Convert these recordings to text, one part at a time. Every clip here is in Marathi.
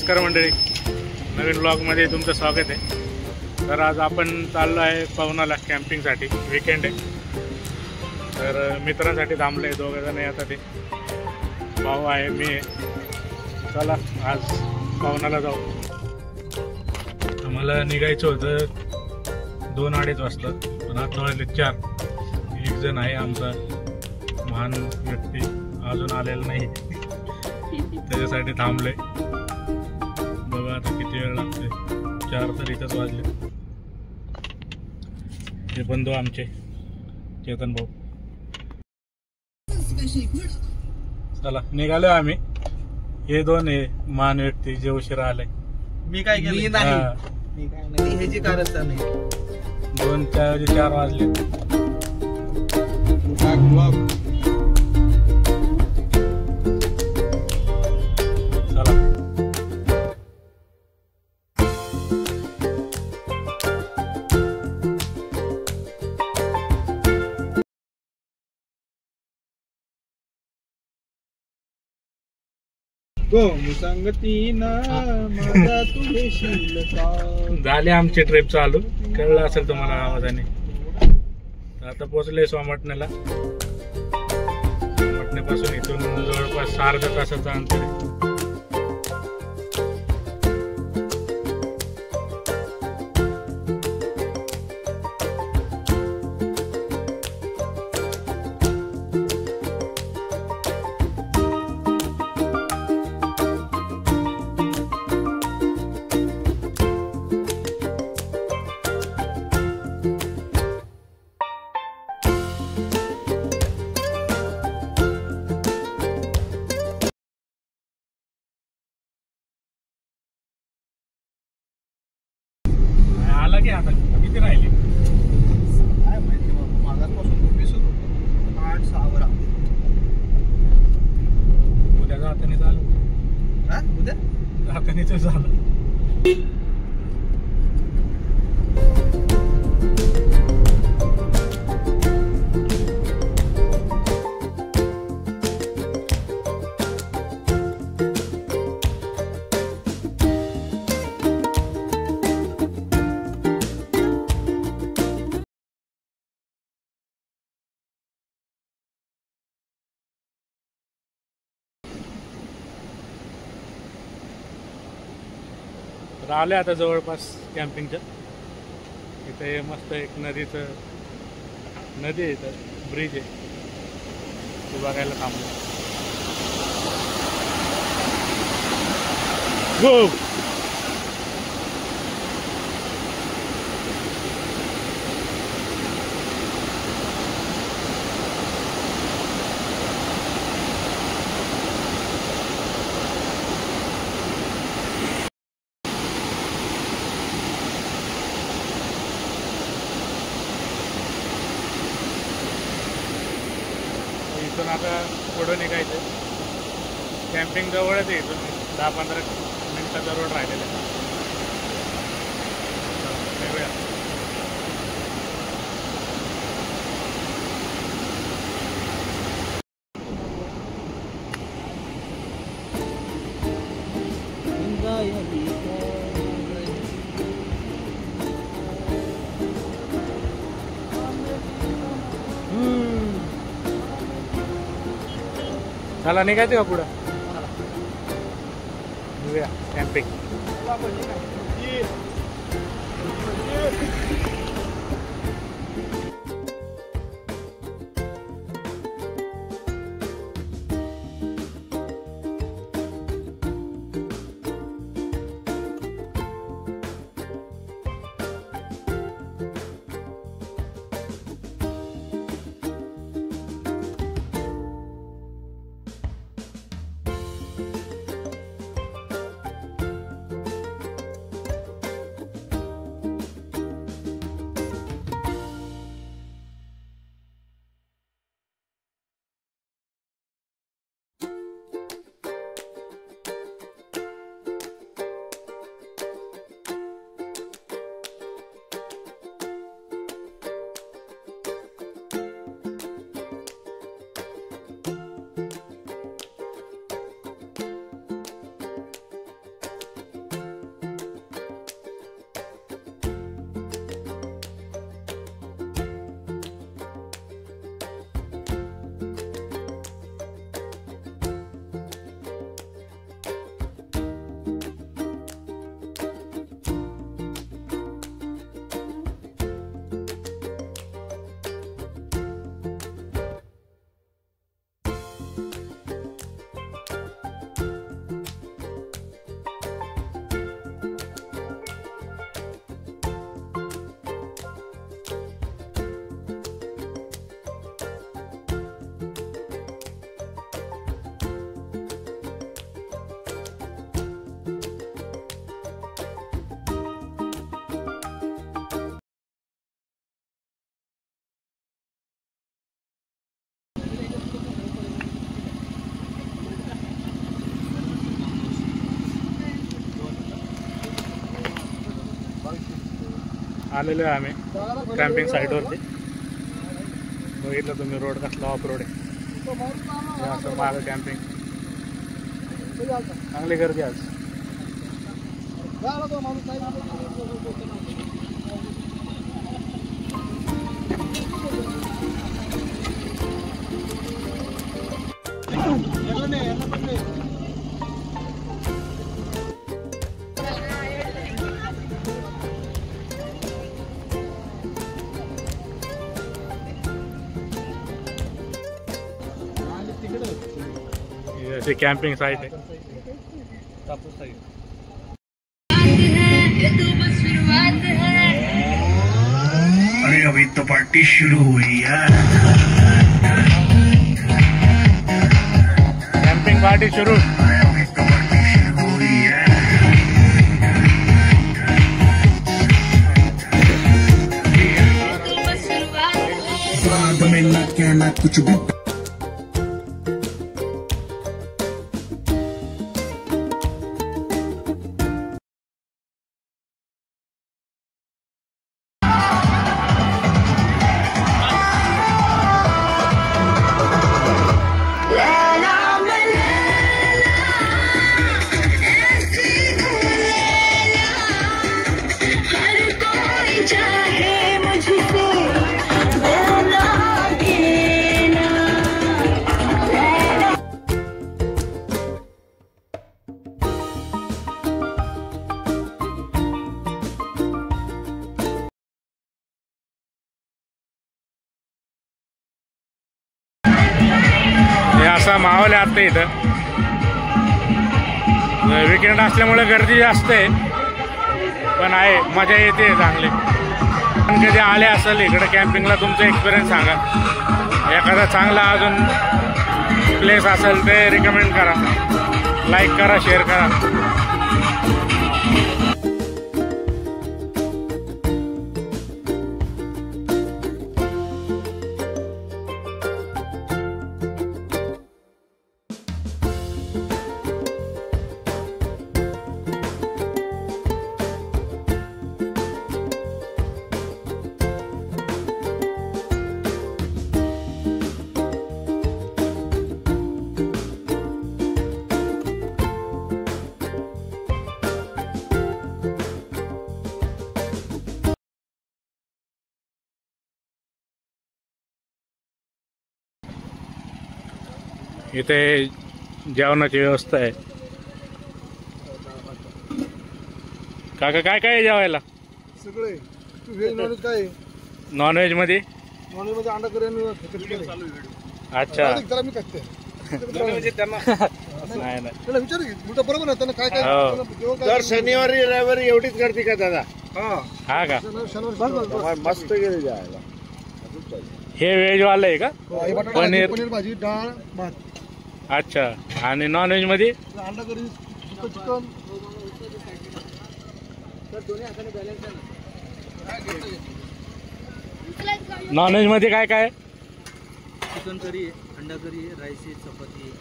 नमस्कार मंडळी, नवीन ब्लॉगमध्ये तुमचं स्वागत आहे। तर आज आपण चाललो आहे पवनाला कॅम्पिंगसाठी, वीकेंड आहे। तर मित्रांसाठी थांबले, दोघे जण येतात, ते भाऊ आहे, मी आहे। चला आज पवनाला जाऊ। आम्हाला निघायचं होतं 2-2:30 वाजता, पण आता वाजले 4। एक जण आहे आमचा महान व्यक्ती अजून आलेला नाही, त्याच्यासाठी थांबले। बघा आता किती वेळ लागते, 4 तर इथंच वाजले। हे बंधू आमचे चेतन भाऊ। चला निघालो आम्ही। हे दोन आहे महान व्यक्ती जे उशिरा आले। मी काय केलं? मी नाही, ह्याची कारच नाही। 4 वाजले। झाले आमची ट्रिप चालू, कळलं असेल तुम्हाला आवाजाने। आता पोहोचले सोमवारण्याला। सोमवारण्यापासून इथून जवळपास अर्धा तासाचं अंतर आहे। आला की आता किती राहिले काय माहिती बाबा, मागासपासून दिसत होतं 8-6 वर आहे। उद्या जाताना झालं। हा उद्या जाताना तर झालं। आले आता जवळपास कॅम्पिंगच्या इथे। मस्त एक नदी आहे, इथं ब्रिज आहे, ते बघायला थांबलो। गो इथून आता पुढं निघायचं। कॅम्पिंग जवळच आहे, इथून 10-15 मिनिटाचा रोड राहिलेला आहे। चला निघायचं का पुढं? कॅम्पिंग आलेलो आहे आम्ही कॅम्पिंग साईटवरती. बघितलं तुम्ही रोड कसला ऑफ रोड आहे. असं मागं कॅम्पिंग, चांगली गर्दी आज. ऐसी कैंपिंग साइट है. अरे अभी तो पार्टी शुरू हुई है. कैंपिंग पार्टी शुरू. अभी तो पार्टी शुरू हुई है. बाद में ना कहना कुछ भी. असा माहोल आहे आता इथं. विकेंड असल्यामुळे गर्दी जास्त आहे, पण आहे मजा येते चांगली. पण कधी आले असेल इकडे कॅम्पिंगला तुमचा एक्सपिरियन्स सांगा. एखादा चांगला अजून प्लेस असेल ते रिकमेंड करा, लाईक करा, शेअर करा. इथे जेवणाची व्यवस्था आहे. काका काय काय आहे जेवायला? सगळे व्हेज नॉनव्हेज काय आहे? नॉनव्हेज मध्ये नॉनव्हेज अंडा करी आणि खिचडी चालू आहे. अच्छा. जरा मी टाकते नाही नाही त्याला विचार घे उलट बरोबर आहे त्यांना काय काय हो. जेवण काय दर शनिवारी रविवारी एवढीच गर्दी का दादा? हा का? शनिवार मस्त गेले जायला. हे व्हेज वाला आहे का? पनीर. पनीर भाजी डाळ भात. अच्छा. आणि नॉनव्हेज मध्ये अंडा करी चिकन. नॉनव्हेज मध्ये काय काय? चिकन करी आहे, अंडा करी आहे, राईस आहे, चपाती आहे.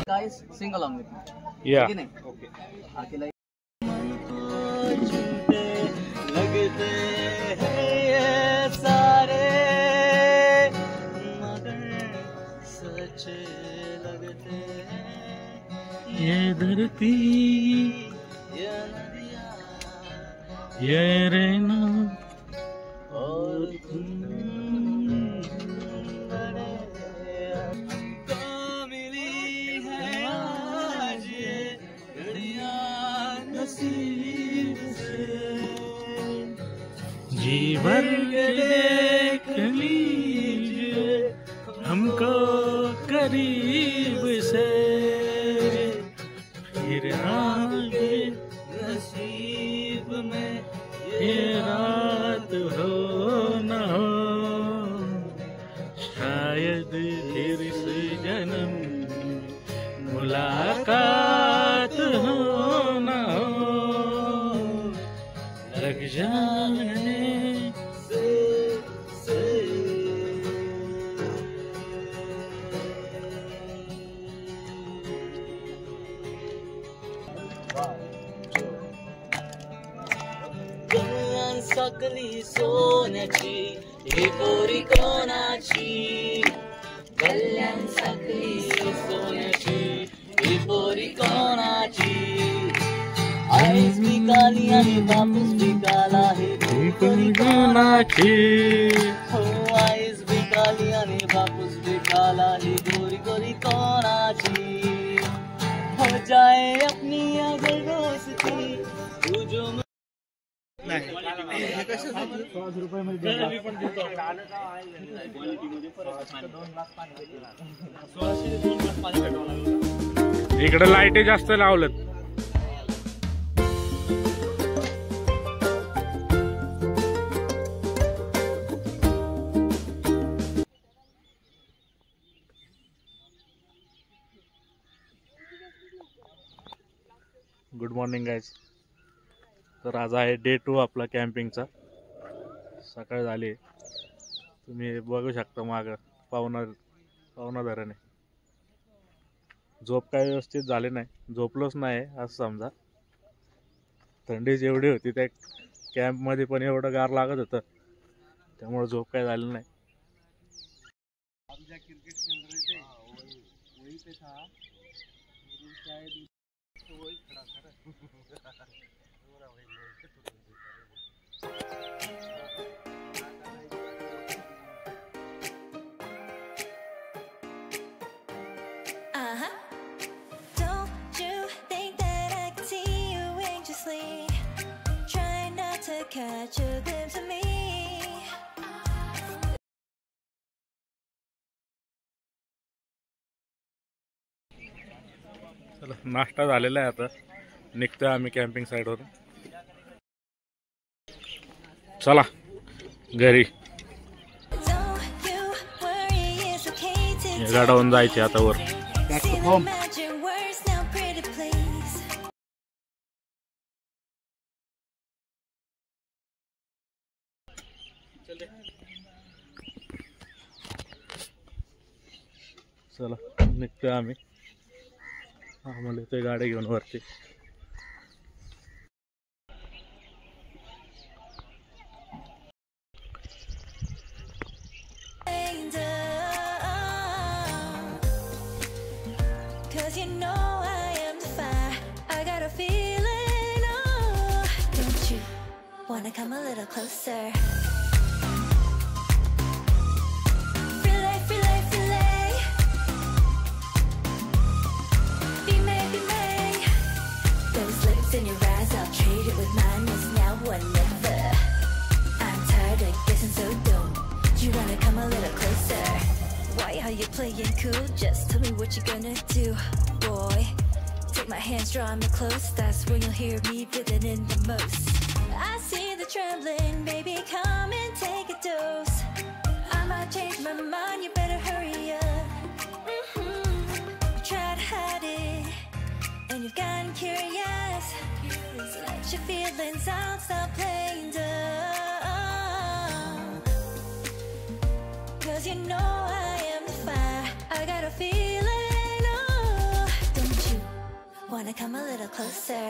Guys, sing along with me. या. Okay. अकेला लगते हैं ये सारे मगर सच लगते हैं ये धरती ये नदियाँ ये रेना और तुम हमको मिली है आज ये घड़ियाँ नसीब से. जी भर के देख लीजिए हमको करीब से, फिर आगे नसीब में ये रात हो न हो, शायद फिर इस जन्म मुलाकात हो न हो. लग जाने साखली सोन्याची ही पोरी कोणाची कल्याण साखली सोन्याची ही पोरी कोणाची आईच विकाली आणि बापूस विकाला ही पोरी कोणाची हो आईच विकाली आणि बापूस विकाला ही गोरी गोरी कोणाची हो जाए अपनी अगर दोस्ती तू जो इकडे लाईटी जास्त लावलेत. Good morning guys. तर आज आहे डे 2 आपला कॅम्पिंगचा. सकाळ झाली, तुम्ही बघू शकता मागं पावना धरण आहे. झोप काय व्यवस्थित झाली नाही, झोपलोच नाही असं समजा. थंडी जेवढी होती त्या कॅम्पमध्ये पण एवढं गार लागत होतं, त्यामुळे झोप काय झाली नाही. Don't you think that I can see you anxiously, trying not to catch a glimpse of me? चला, नाश्ता झालेला आहे. आता निघतोय आम्ही कॅम्पिंग साईडवरून. चला घरी. Don't you worry, it's okay to गाडावरून जायचे आता वर. see the magic words now, pretty please. चला निघतोय आम्ही. आम्हाला इथे गाडी घेऊन वरती. Cause you know I am the fire, I got a feeling, oh, don't you wanna come a little closer? Relay, relay, relay. Be may. Those lips in your eyes, I'll trade it with mine, it's now or never. I'm tired of guessing so dumb, you wanna come a little closer? Why are you playing cool? Just tell me what you're gonna do, boy. Take my hands, draw me close, that's when you'll hear me breathing in the most. I see the trembling, baby, come and take a dose. I might change my mind, you better hurry up. You try to hide it, and you've gotten curious. So let your feelings out, stop playing dumb. Cause you know I am the fire, I got a feeling, oh, don't you wanna come a little closer?